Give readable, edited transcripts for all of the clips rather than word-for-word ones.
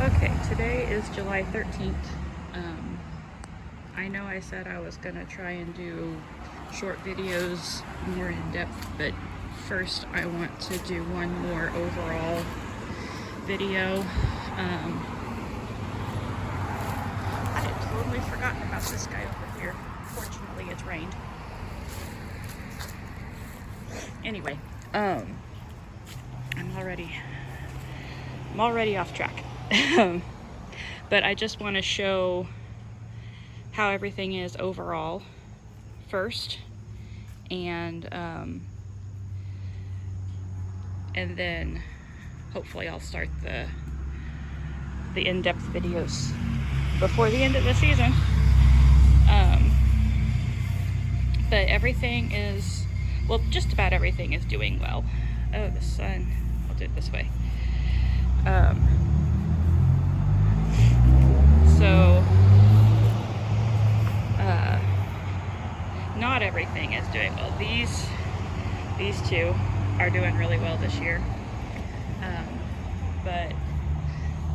Okay, today is July 13th. I know I said I was gonna try and do short videos more in depth, but first I want to do one more overall video. I had totally forgotten about this guy over here. Fortunately, it's rained. Anyway, I'm already off track. But I just want to show how everything is overall first, and then hopefully I'll start the in-depth videos before the end of the season. But everything is, well, just about everything is doing well. Oh, the sun. I'll do it this way. Not everything is doing well. These two are doing really well this year. But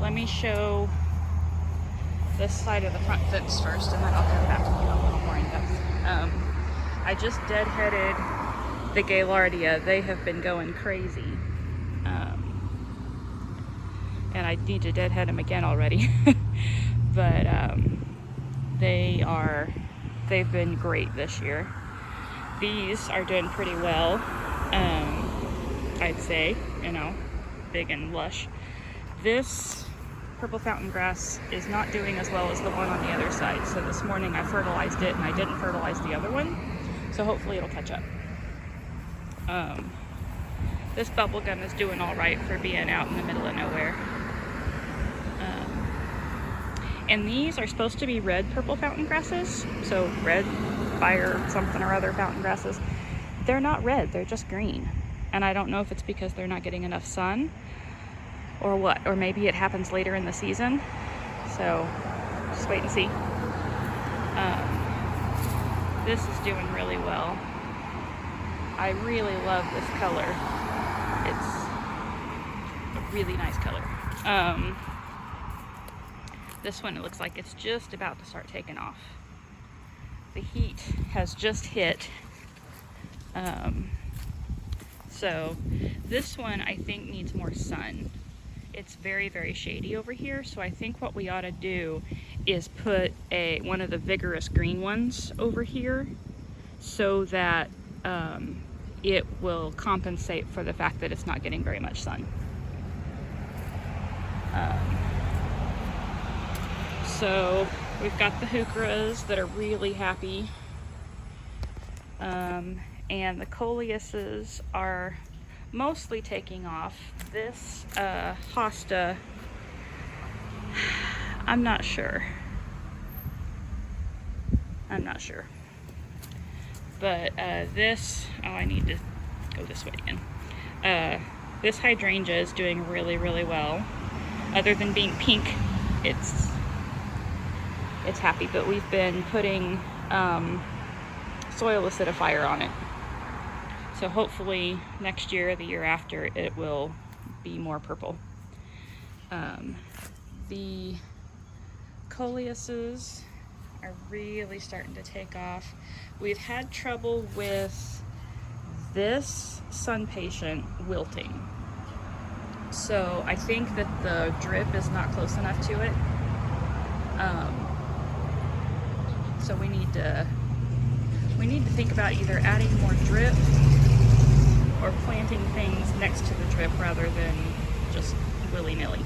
let me show this side of the front fence first, and then I'll come back and get a little more in depth. I just deadheaded the Gaillardia. They have been going crazy. And I need to deadhead them again already. But they've been great this year. These are doing pretty well, I'd say, big and lush. This purple fountain grass is not doing as well as the one on the other side, so this morning I fertilized it and I didn't fertilize the other one, so hopefully it'll catch up. This bubblegum is doing all right for being out in the middle of nowhere. And these are supposed to be red purple fountain grasses, so red fire something or other fountain grasses. They're not red, they're just green. And I don't know if it's because they're not getting enough sun or what, or maybe it happens later in the season. So just wait and see. This is doing really well. I really love this color. It's a really nice color. This one, it looks like it's just about to start taking off. The heat has just hit. So this one I think needs more sun. It's very, very shady over here, so I think what we ought to do is put one of the vigorous green ones over here so that it will compensate for the fact that it's not getting very much sun. So we've got the heucheras that are really happy, and the coleuses are mostly taking off. This hosta, I'm not sure, but this, I need to go this way again. This hydrangea is doing really, really well. Other than being pink, it's happy, but we've been putting soil acidifier on it. So hopefully next year or the year after it will be more purple. The coleuses are really starting to take off. We've had trouble with this sun patient wilting. So I think that the drip is not close enough to it. So we need to think about either adding more drip or planting things next to the drip rather than just willy-nilly.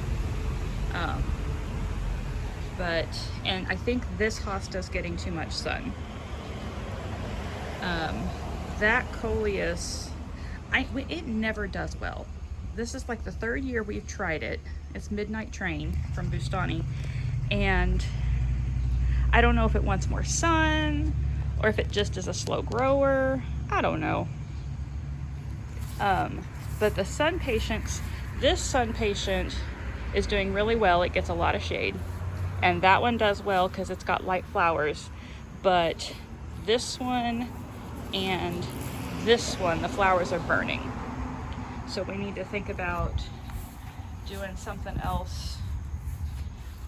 And I think this hosta's getting too much sun. That coleus, it never does well. This is like the third year we've tried it. It's Midnight Train from Bustani, and I don't know if it wants more sun or if it just is a slow grower. I don't know. But the sun patients, this sun patient is doing really well. It gets a lot of shade. And that one does well because it's got light flowers. But this one and this one, the flowers are burning. So we need to think about doing something else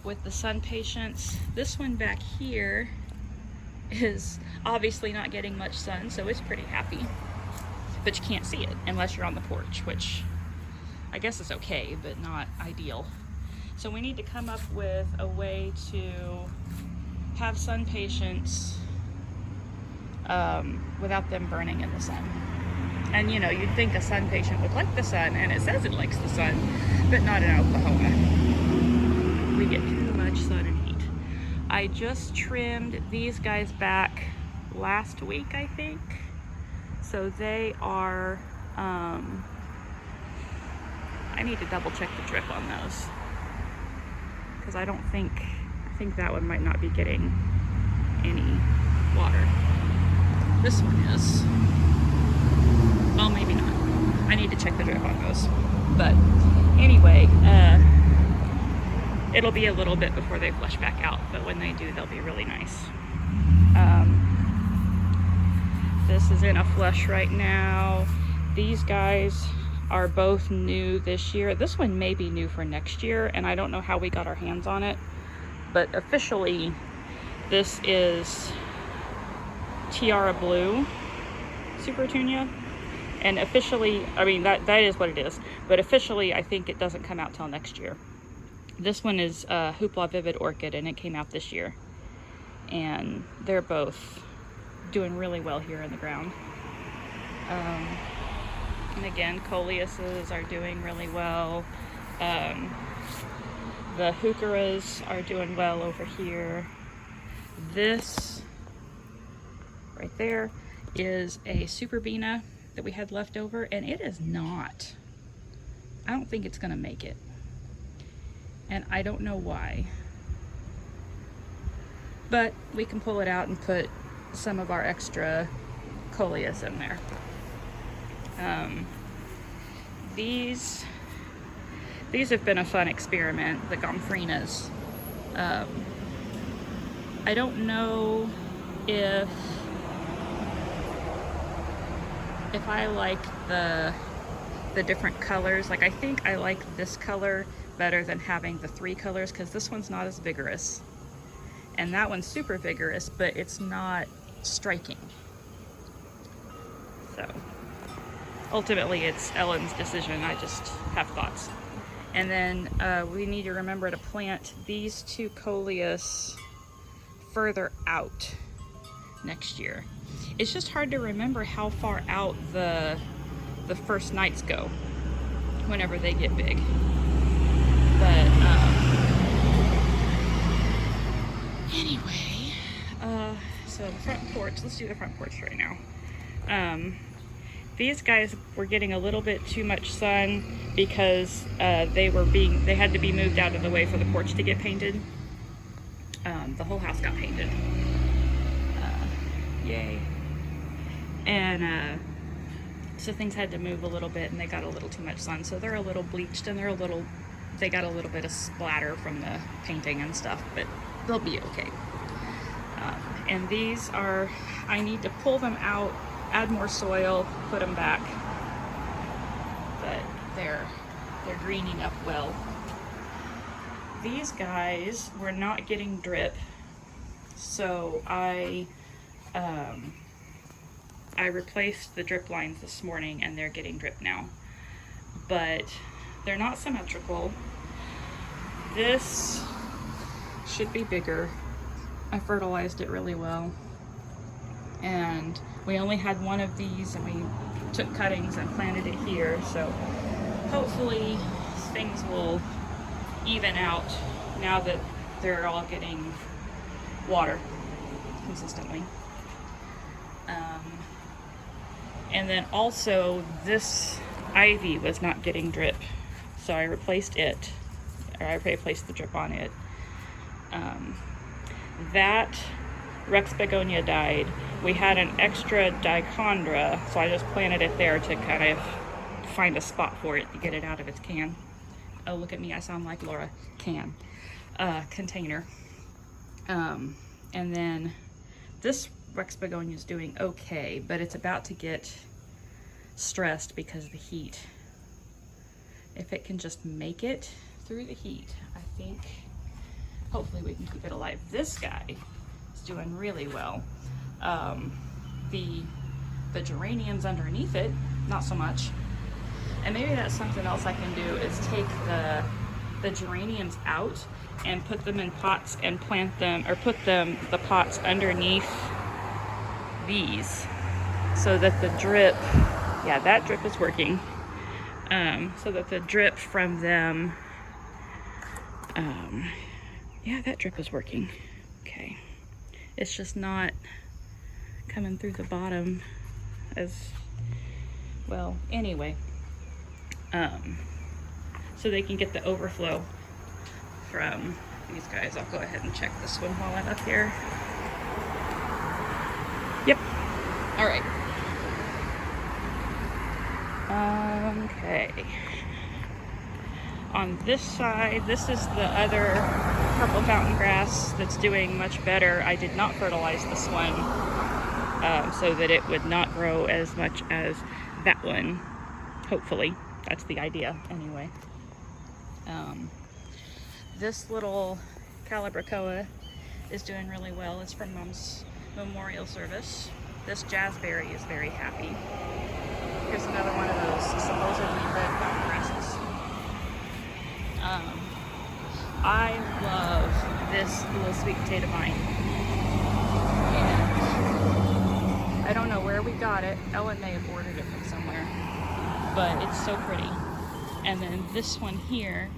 with the sun patients. This one back here is obviously not getting much sun, so it's pretty happy. But you can't see it unless you're on the porch, which I guess is okay, but not ideal. So we need to come up with a way to have sun patients without them burning in the sun. And you know, you'd think a sun patient would like the sun, and it says it likes the sun, but not in Oklahoma. We get too much sun and heat. I just trimmed these guys back last week, I think. So they are, I need to double check the drip on those. Because I think that one might not be getting any water. This one is. Well, maybe not. I need to check the drip on those. But anyway, it'll be a little bit before they flush back out, but when they do, they'll be really nice. This is in a flush right now. These guys are both new this year. This one may be new for next year, and I don't know how we got our hands on it, but officially this is Tiara Blue Super Petunia. And officially, I mean, that is what it is. But officially, I think it doesn't come out till next year. This one is Hoopla Vivid Orchid, and it came out this year. And they're both doing really well here in the ground. And again, Coleuses are doing really well. The Heucheras are doing well over here. This right there is a Superbena that we had left over, and it is not. I don't think it's gonna make it, and I don't know why, but we can pull it out and put some of our extra coleus in there. These have been a fun experiment, the Gomphrenias. I don't know if I like the different colors. Like, I think I like this color better than having the 3 colors, because this one's not as vigorous. And that one's super vigorous, but it's not striking. So, ultimately it's Ellen's decision. I just have thoughts. And then we need to remember to plant these 2 coleus further out next year. It's just hard to remember how far out the first nights go whenever they get big. But anyway, so the front porch, let's do the front porch right now. These guys were getting a little bit too much sun because they had to be moved out of the way for the porch to get painted. The whole house got painted. Yay. And so things had to move a little bit, and they got a little too much sun, so they're a little bleached, and they got a little bit of splatter from the painting and stuff, but they'll be okay. And these are, I need to pull them out, add more soil, put them back, but they're greening up well. These guys were not getting drip, so I replaced the drip lines this morning, and they're getting drip now, but they're not symmetrical. This should be bigger. I fertilized it really well, and we only had one of these, and we took cuttings and planted it here, so hopefully things will even out now that they're all getting water consistently. And then also this ivy was not getting drip, so I replaced it, or I replaced the drip on it. That Rex Begonia died. We had an extra dichondra, so I just planted it there to kind of find a spot for it to get it out of its can. Oh, look at me, I sound like Laura. Container. And then this Rex Begonia is doing okay, but it's about to get stressed because of the heat. If it can just make it through the heat, I think hopefully we can keep it alive. This guy is doing really well. The geraniums underneath it, not so much. And maybe that's something else I can do, is take the geraniums out and put them in pots and plant them, or put the pots underneath these, so that the drip, yeah, that drip is working, so that the drip from them, yeah, that drip is working. Okay, it's just not coming through the bottom as well. Anyway, so they can get the overflow from these guys. I'll go ahead and check this one while I'm up here. Yep. All right. Okay. On this side, this is the other purple fountain grass that's doing much better. I did not fertilize this one, so that it would not grow as much as that one. Hopefully, that's the idea anyway. This little Calibrachoa is doing really well. It's from Mom's memorial service. This jazzberry is very happy. Here's another one of those supposedly red fountain grasses. I love this little sweet potato vine. And I don't know where we got it. Ellen may have ordered it from somewhere, but it's so pretty. And then this one here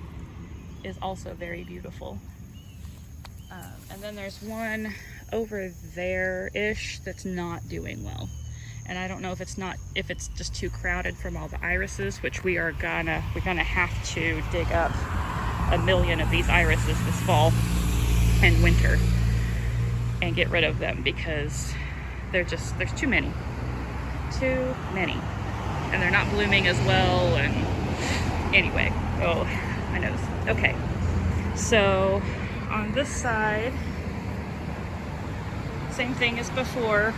is also very beautiful. And then there's one over there-ish that's not doing well. And I don't know if it's just too crowded from all the irises, which we're gonna have to dig up 1 million of these irises this fall and winter and get rid of them, because there's too many. Too many. And they're not blooming as well, and anyway, oh, my nose. Okay, so on this side, same thing as before.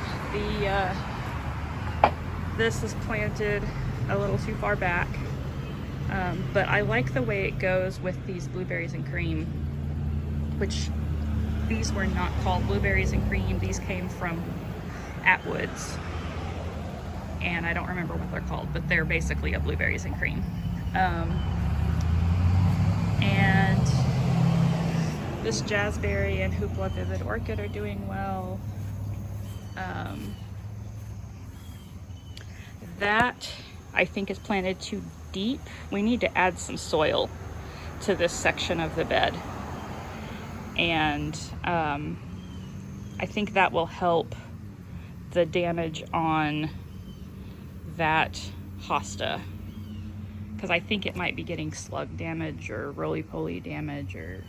This is planted a little too far back, but I like the way it goes with these blueberries and cream, which these were not called blueberries and cream. These came from Atwood's, and I don't remember what they're called, but they're basically a blueberries and cream. And this jazzberry and Hoopla Vivid Orchid are doing well. That I think is planted too deep. We need to add some soil to this section of the bed, and I think that will help the damage on that hosta, because I think it might be getting slug damage or roly-poly damage or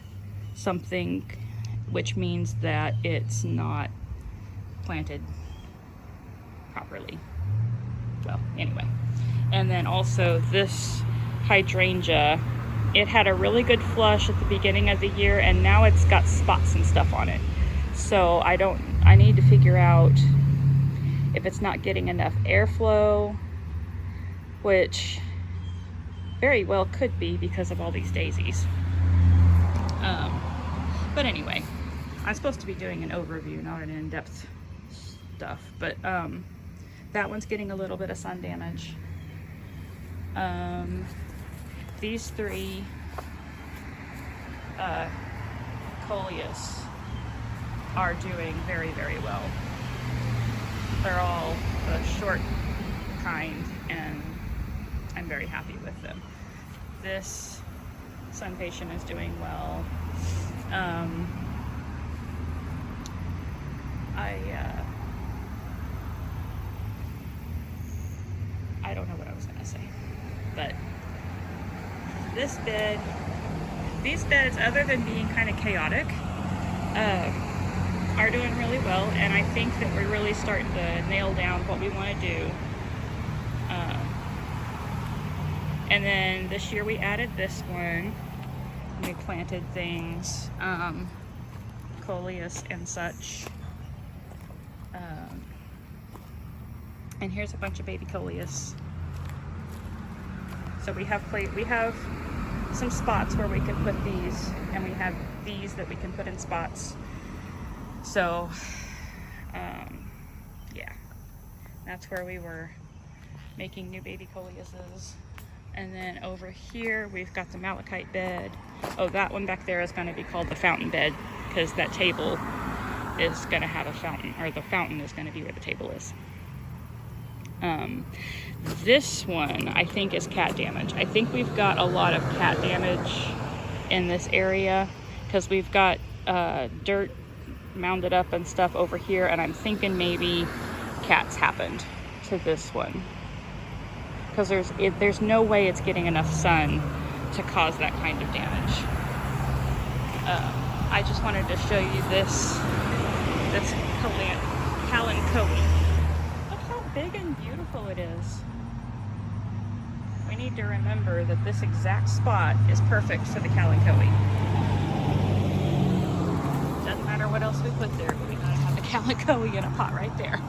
something, which means that it's not planted properly. Well, anyway. And then also this hydrangea, it had a really good flush at the beginning of the year, and now it's got spots and stuff on it. So I need to figure out if it's not getting enough airflow, which very well could be because of all these daisies. But anyway, I'm supposed to be doing an overview, not an in-depth stuff, but that one's getting a little bit of sun damage. These three coleus are doing very, very well. They're all the short kind, and I'm very happy with them. This sun patient is doing well. I don't know what I was gonna say, but this bed, these beds, other than being kind of chaotic, are doing really well, and I think that we're really starting to nail down what we want to do. And then this year we added this one. We planted things, coleus and such. And here's a bunch of baby coleus. So we have some spots where we can put these, and we have these that we can put in spots. So yeah, that's where we were making new baby coleuses. And then over here we've got the malachite bed. Oh, that one back there is going to be called the fountain bed, because that table is going to have a fountain, or the fountain is going to be where the table is. This one I think is cat damage. I think we've got a lot of cat damage in this area, because we've got dirt mounded up and stuff over here, and I'm thinking maybe cats happened to this one, because there's no way it's getting enough sun to cause that kind of damage. I just wanted to show you this kalanchoe. Look how big and beautiful it is. We need to remember that this exact spot is perfect for the kalanchoe. Doesn't matter what else we put there, but we gotta have the kalanchoe in a pot right there.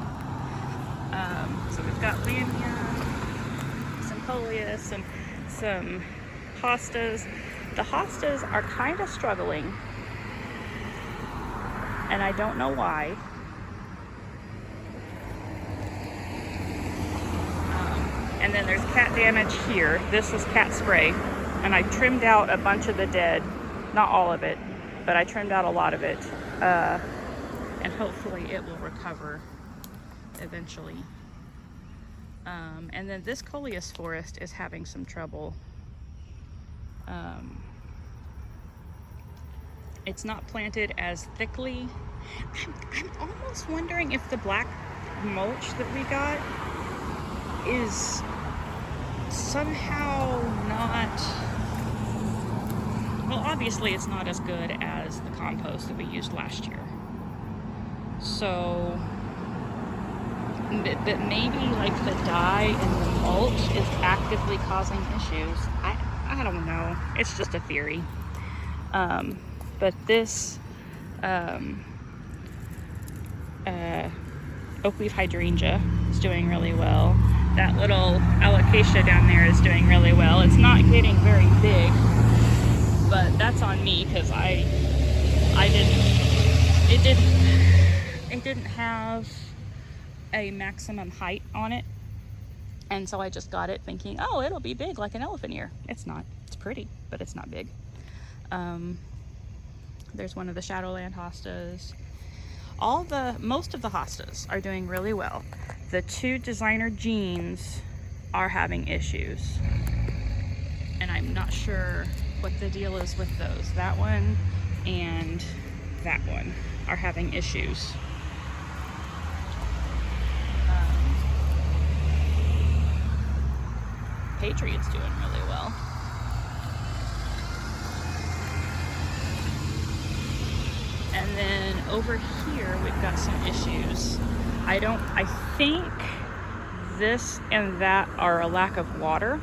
So we've got Lamium, some coleus, and some hostas. The hostas are kind of struggling, and I don't know why. And then there's cat damage here. This is cat spray, and I trimmed out a bunch of the dead, not all of it, but I trimmed out a lot of it, and hopefully it will recover eventually. And then this coleus forest is having some trouble. It's not planted as thickly. I'm almost wondering if the black mulch that we got is somehow not, well, obviously it's not as good as the compost that we used last year. So, but maybe like the dye and the mulch is actively causing issues. I don't know. It's just a theory. But this oakleaf hydrangea is doing really well. That little alocasia down there is doing really well. It's not getting very big, but that's on me, because it didn't have a maximum height on it, and so I just got it thinking, oh, it'll be big like an elephant ear. It's not. It's pretty, but it's not big. There's one of the Shadowland hostas. Most of the hostas are doing really well. The two designer jeans are having issues, and I'm not sure what the deal is with those. That one and that one are having issues. Patriot's doing really well. And then over here we've got some issues. I think this and that are a lack of water.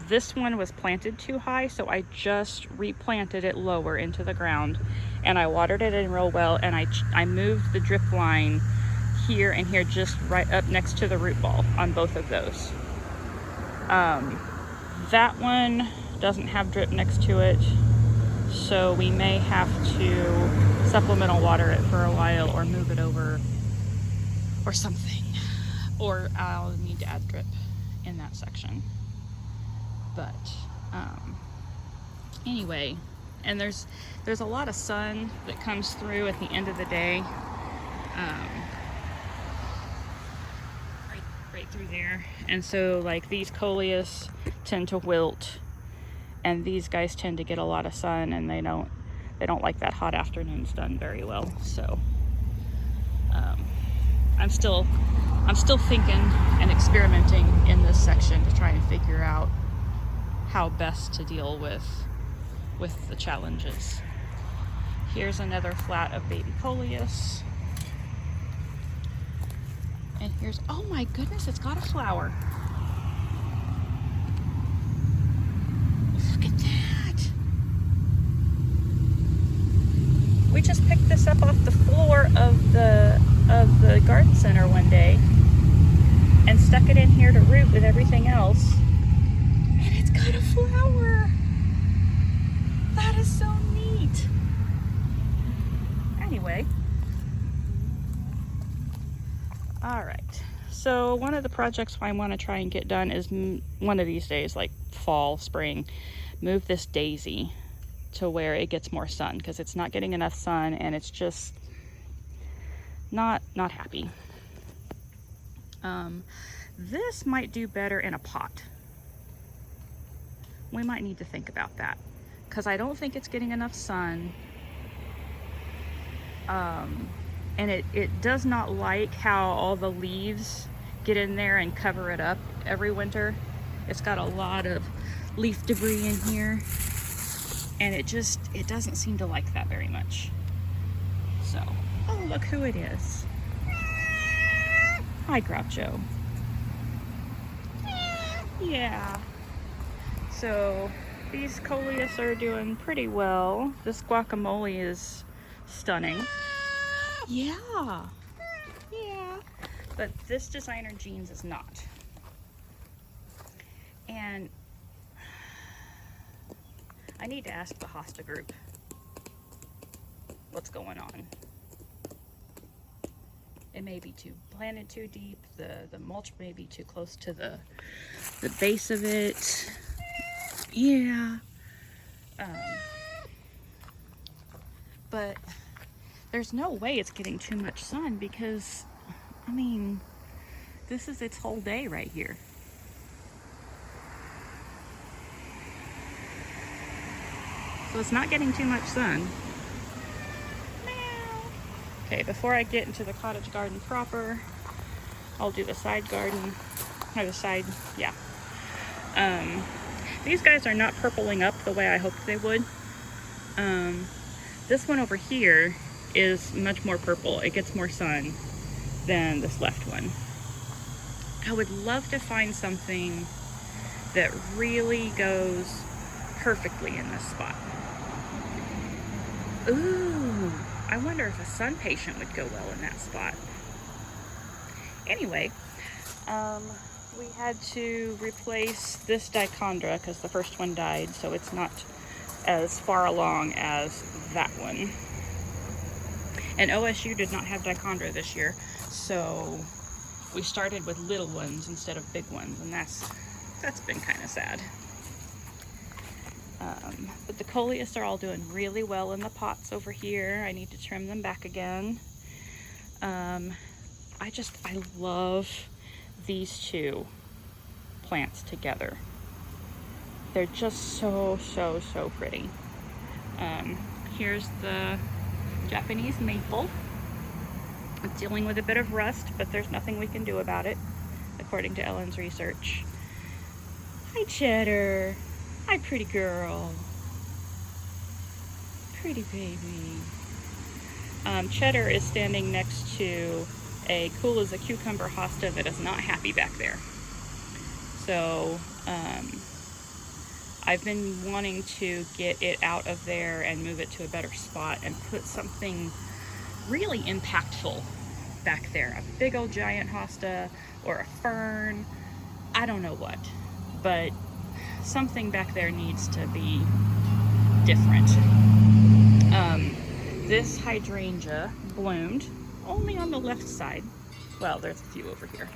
This one was planted too high, so I just replanted it lower into the ground, and I watered it in real well, and I moved the drip line here and here, just right up next to the root ball on both of those. That one doesn't have drip next to it, so we may have to supplemental water it for a while, or move it over or something, or I'll need to add drip in that section. But anyway, and there's a lot of sun that comes through at the end of the day, right through there, and so like these coleus tend to wilt, and these guys tend to get a lot of sun, and they don't like that hot afternoons done very well. So I'm still thinking and experimenting in this section to try and figure out how best to deal with the challenges. Here's another flat of baby coleus, and here's, oh my goodness, it's got a flower. Look at that. We just picked this up off the floor of the garden center one day and stuck it in here to root with everything else, and it's got a flower. That is so neat. Anyway. All right. So one of the projects I want to try and get done is one of these days, like fall, spring, move this daisy to where it gets more sun, because it's not getting enough sun and it's just not happy. This might do better in a pot. We might need to think about that, because I don't think it's getting enough sun. And it does not like how all the leaves get in there and cover it up every winter. It's got a lot of leaf debris in here, and it doesn't seem to like that very much. So, oh, look who it is. Hi, Groucho. Yeah. So these coleus are doing pretty well. This guacamole is stunning. Yeah. Yeah. But this designer jeans is not. And I need to ask the hosta group what's going on. It may be planted too deep. The mulch may be too close to the base of it. Yeah. But there's no way it's getting too much sun, because, I mean, this is its whole day right here. So it's not getting too much sun. Okay, before I get into the cottage garden proper, I'll do the side garden, or the side, yeah. These guys are not purpling up the way I hoped they would. This one over here is much more purple. It gets more sun than this left one. I would love to find something that really goes perfectly in this spot. Ooh, I wonder if a sun patient would go well in that spot. Anyway, we had to replace this dichondra because the first one died, so it's not as far along as that one. And OSU did not have dichondra this year, so we started with little ones instead of big ones, and that's been kind of sad. But the coleus are all doing really well in the pots over here. I need to trim them back again. I love these two plants together. They're just so pretty. Here's the Japanese maple. It's dealing with a bit of rust, but there's nothing we can do about it, according to Ellen's research. Hi, Cheddar. Hi, pretty girl. Pretty baby. Cheddar is standing next to a cool as a cucumber hosta that is not happy back there. So I've been wanting to get it out of there and move it to a better spot and put something really impactful back there. A big old giant hosta or a fern. I don't know what, but something back there needs to be different. This hydrangea bloomed only on the left side. Well, there's a few over here,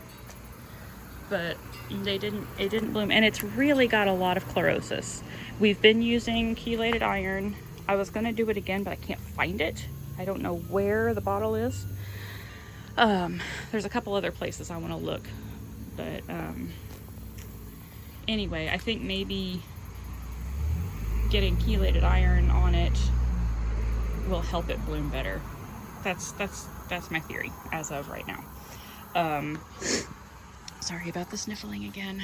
but it didn't bloom, and it's really got a lot of chlorosis. We've been using chelated iron. I was gonna do it again, but I can't find it. I don't know where the bottle is. There's a couple other places I want to look, but anyway, I think maybe getting chelated iron on it will help it bloom better. That's my theory as of right now. Sorry about the sniffling again.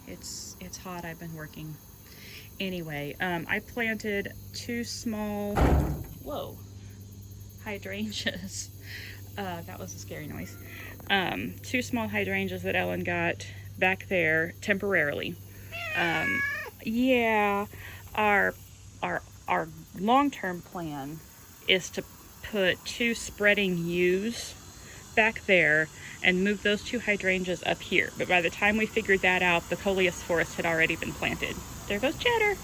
It's hot. I've been working. Anyway, I planted two small hydrangeas. That was a scary noise. Two small hydrangeas that Ellen got back there temporarily. Yeah, our long-term plan is to put two spreading yews back there and move those two hydrangeas up here. But by the time we figured that out, the coleus forest had already been planted there goes Cheddar.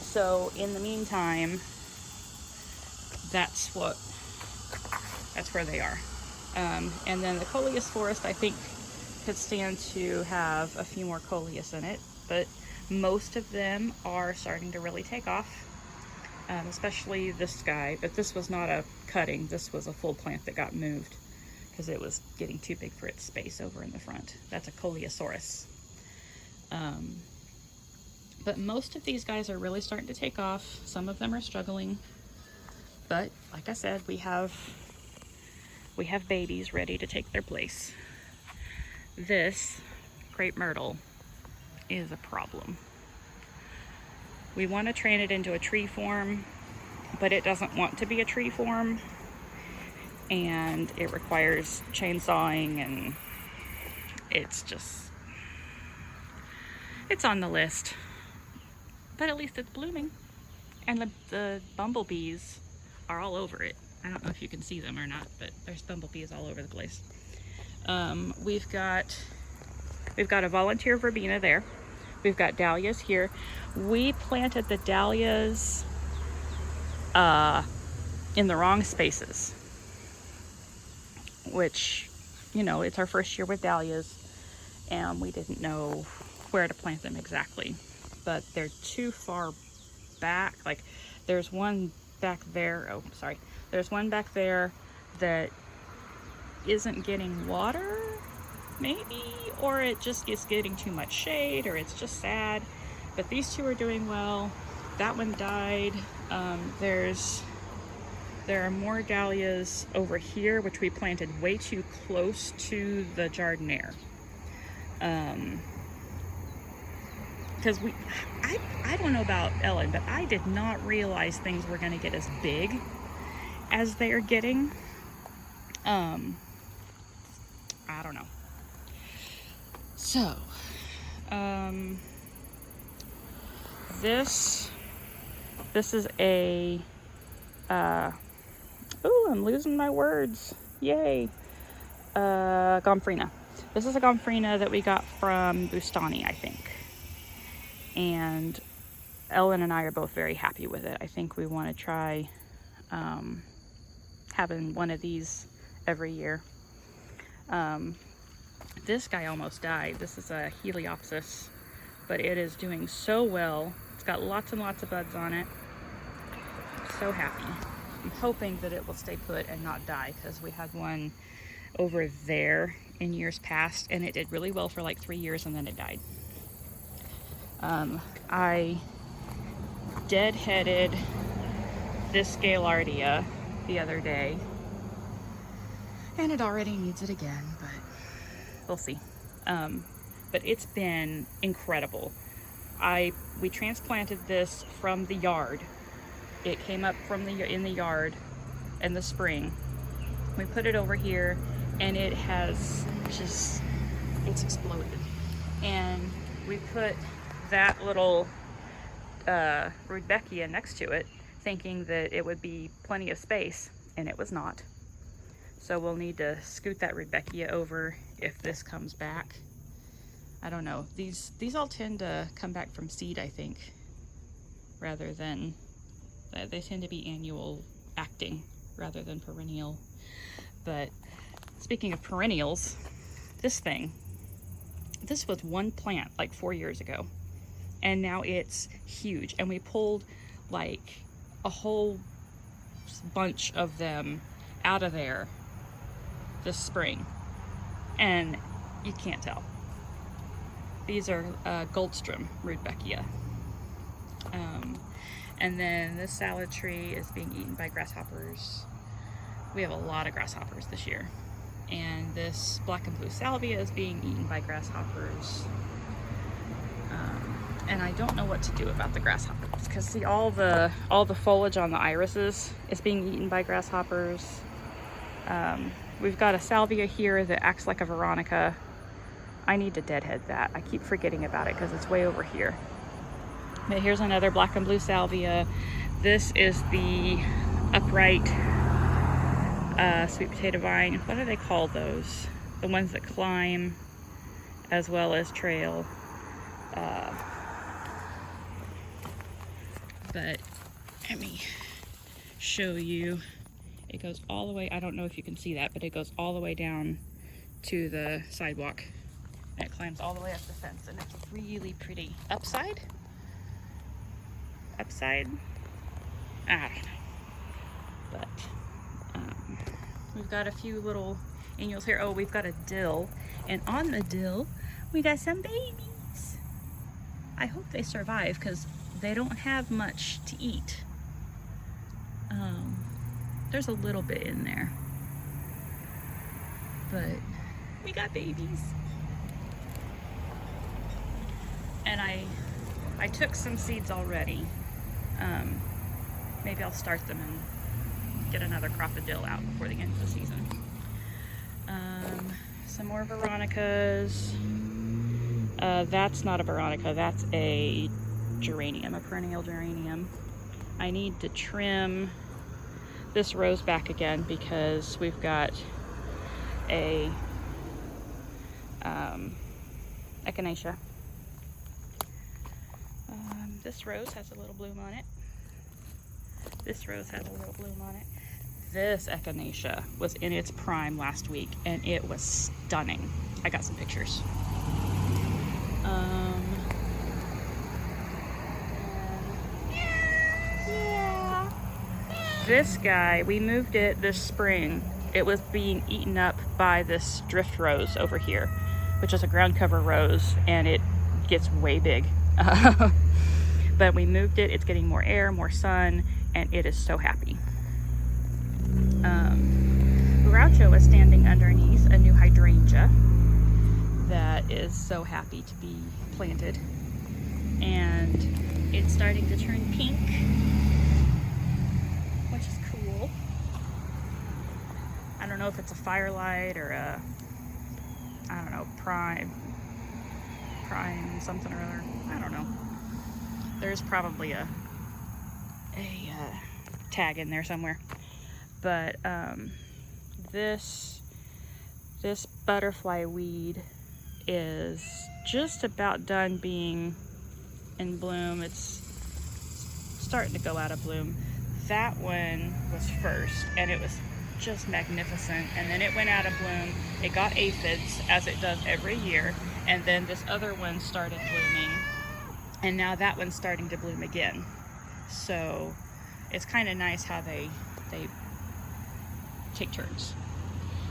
So in the meantime, that's where they are. And then the coleus forest, I think, could stand to have a few more coleus in it, but most of them are starting to really take off, especially this guy. But this was not a cutting, this was a full plant that got moved because it was getting too big for its space over in the front. That's a Coleosaurus. But most of these guys are really starting to take off. Some of them are struggling, but like I said, we have babies ready to take their place. This crepe myrtle is a problem. We want to train it into a tree form, but it doesn't want to be a tree form, and it requires chainsawing, and it's on the list. But at least it's blooming, and the bumblebees are all over it. I don't know if you can see them or not, but there's bumblebees all over the place. We've got a volunteer verbena there. We've got dahlias here. We planted the dahlias in the wrong spaces, which, you know, it's our first year with dahlias, and we didn't know where to plant them exactly. But they're too far back. Like, there's one back there. Oh, sorry. There's one back there that isn't getting water, maybe, or it just is getting too much shade, or it's just sad. But these two are doing well. That one died. There are more dahlias over here, which we planted way too close to the jardiniere. Because I don't know about Ellen, but I did not realize things were going to get as big as they are getting. I don't know. So, this is a, I'm losing my words. Yay. Gomphrena. This is a Gomphrena that we got from Bustani, I think. And Ellen and I are both very happy with it. I think we want to try having one of these every year. This guy almost died. This is a Heliopsis, but it is doing so well. It's got lots and lots of buds on it. So happy. I'm hoping that it will stay put and not die, because we had one over there in years past, and it did really well for like 3 years, and then it died. I deadheaded this Gaillardia the other day, and it already needs it again, but we'll see. But it's been incredible. We transplanted this from the yard. It came up from in the yard in the spring. We put it over here, and it has it's exploded. And we put that little Rudbeckia next to it, thinking that it would be plenty of space, and it was not. So we'll need to scoot that Rudbeckia over if this comes back. I don't know. These all tend to come back from seed, I think, rather than, they tend to be annual acting rather than perennial. But speaking of perennials, this was one plant like 4 years ago, and now it's huge, and we pulled like a whole bunch of them out of there this spring, and you can't tell. These are Goldstrom Rudbeckia. And then this salad tree is being eaten by grasshoppers. We have a lot of grasshoppers this year. And this black and blue salvia is being eaten by grasshoppers. And I don't know what to do about the grasshoppers, because see, all the foliage on the irises is being eaten by grasshoppers. We've got a salvia here that acts like a veronica. I need to deadhead that. I keep forgetting about it because it's way over here. But here's another black and blue salvia. This is the upright sweet potato vine. What do they call those? The ones that climb as well as trail. But let me show you. It goes all the way, I don't know if you can see that, but it goes all the way down to the sidewalk. And it climbs all the way up the fence, and it's really pretty. Upside? Upside? I don't know. But we've got a few little annuals here. Oh, we've got a dill. And on the dill, we got some babies. I hope they survive because they don't have much to eat. There's a little bit in there, but we got babies. And I took some seeds already. Maybe I'll start them and get another crop of dill out before the end of the season. Some more Veronicas. That's not a Veronica, that's a geranium, a perennial geranium. I need to trim this rose back again because we've got a echinacea. This rose has a little bloom on it. This rose has a little bloom on it. This echinacea was in its prime last week and it was stunning. I got some pictures. This guy, we moved it this spring. It was being eaten up by this drift rose over here, which is a ground cover rose, and it gets way big. But we moved it, it's getting more air, more sun, and it is so happy. Groucho is standing underneath a new hydrangea that is so happy to be planted. And it's starting to turn pink, which is cool. I don't know if it's a firelight or a, I don't know, prime something or other. I don't know. There's probably a tag in there somewhere. But this butterfly weed is just about done being in bloom. It's starting to go out of bloom. That one was first, and it was just magnificent, and then it went out of bloom. It got aphids, as it does every year, and then this other one started blooming, and now that one's starting to bloom again. So it's kind of nice how they take turns.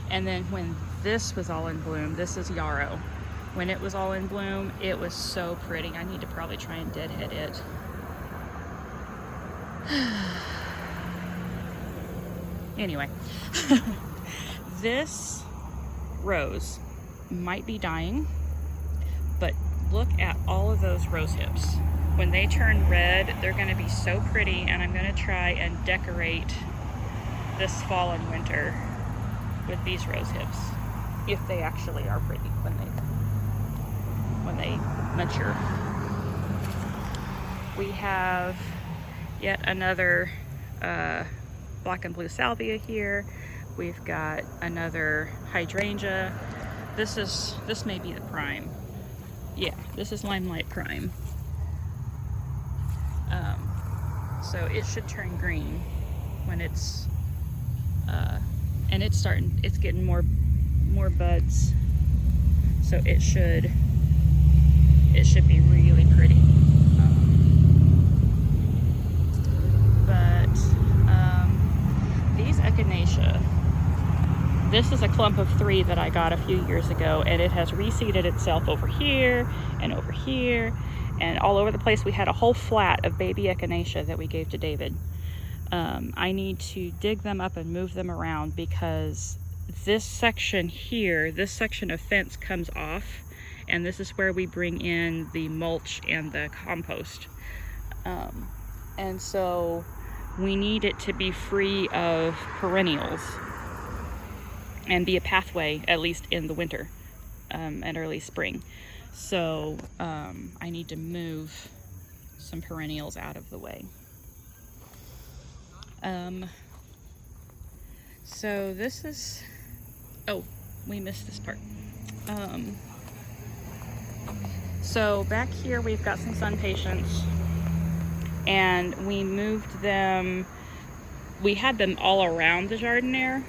And then when this was all in bloom, this is yarrow. When it was all in bloom, it was so pretty. I need to probably try and deadhead it. Anyway, this rose might be dying, but look at all of those rose hips. When they turn red, they're going to be so pretty, and I'm going to try and decorate this fall and winter with these rose hips, if they actually are pretty when they mature. We have yet another black and blue salvia here. We've got another hydrangea. This may be the prime. Yeah, this is Limelight Prime. So it should turn green when it's and it's getting more buds. So it should be really pretty. These echinacea, this is a clump of 3 that I got a few years ago, and it has reseeded itself over here and all over the place. We had a whole flat of baby echinacea that we gave to David. I need to dig them up and move them around because this section here, this section of fence comes off, and this is where we bring in the mulch and the compost. And so we need it to be free of perennials and be a pathway, at least in the winter and early spring. So I need to move some perennials out of the way. So this is, oh, we missed this part. So back here we've got some sun patients, and we moved them. We had them all around the jardiniere,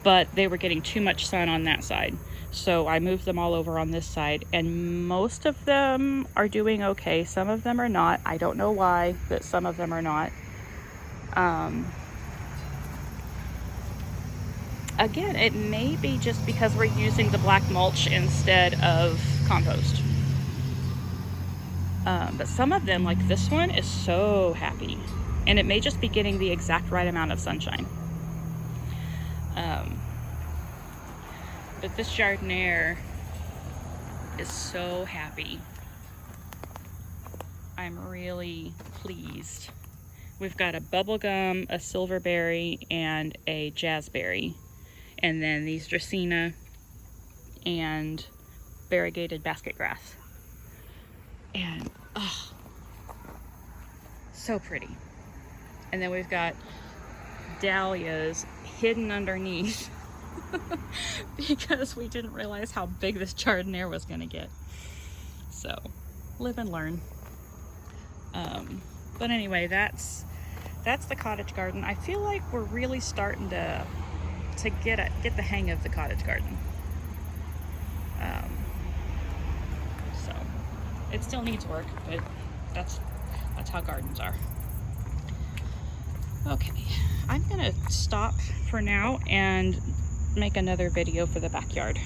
but they were getting too much sun on that side. So I moved them all over on this side, and most of them are doing okay. Some of them are not. I don't know why that some of them are not. Again, it may be just because we're using the black mulch instead of compost. But some of them, like this one, is so happy. And it may just be getting the exact right amount of sunshine. But this jardiniere is so happy. I'm really pleased. We've got a bubblegum, a silverberry, and a jazzberry. And then these Dracaena and variegated basket grass. And, oh, so pretty. And then we've got dahlias hidden underneath because we didn't realize how big this jardiniere was gonna get. So, live and learn. But anyway, that's the cottage garden. I feel like we're really starting to get the hang of the cottage garden. So it still needs work, but that's how gardens are. Okay, I'm gonna stop for now and make another video for the backyard.